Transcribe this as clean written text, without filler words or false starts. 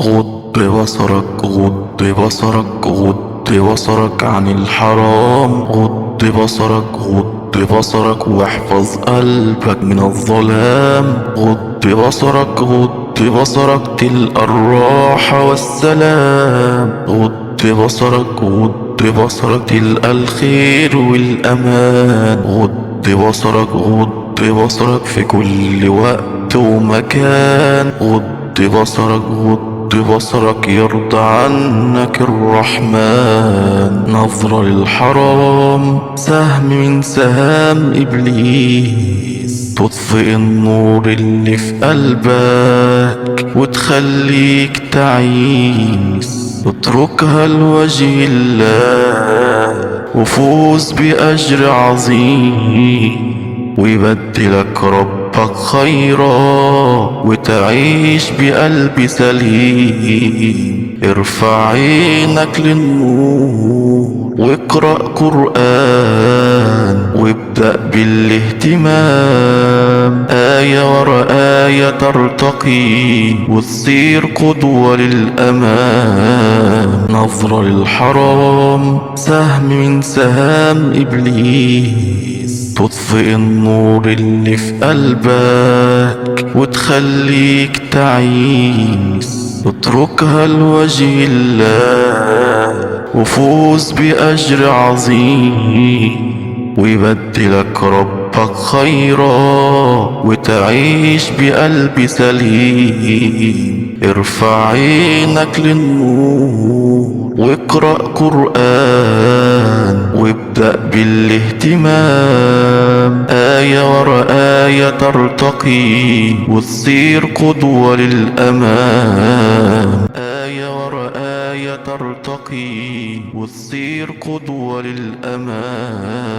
غض بصرك، غض بصرك، غض بصرك عن الحرام. غض بصرك، غض بصرك واحفظ قلبك من الظلام. غض بصرك، غض بصرك تلقى الراحة والسلام. غض بصرك، غض بصرك تلقى الخير والأمان. غض بصرك، غض بصرك في كل وقت ومكان. غض بصرك، غض بصرك يرضى عنك الرحمن. نظرة للحرام سهم من سهام إبليس، تطفئ النور اللي في قلبك وتخليك تعيس. اتركها لوجه الله وفوز بأجر عظيم، ويبدلك ربك خيرا وتعيش بقلب سليم. ارفع عينك للنور واقرأ قرآن وابدأ بالاهتمام، آية ورا آية ترتقي وتصير قدوة للأمام. نظرة للحرام سهم من سهام إبليس، تطفئ النور اللي في قلبك وتخليك تعيس. اتركها لوجه الله وفوز بأجر عظيم، ويبدلك ربك خيرا وتعيش بقلب سليم. ارفع عينك للنور واقرأ قرآن وابدأ بالاهتمام، آية ورا آية ترتقي وتصير قدوة للأمام. آية ورا آية ترتقي وتصير قدوة للأمام.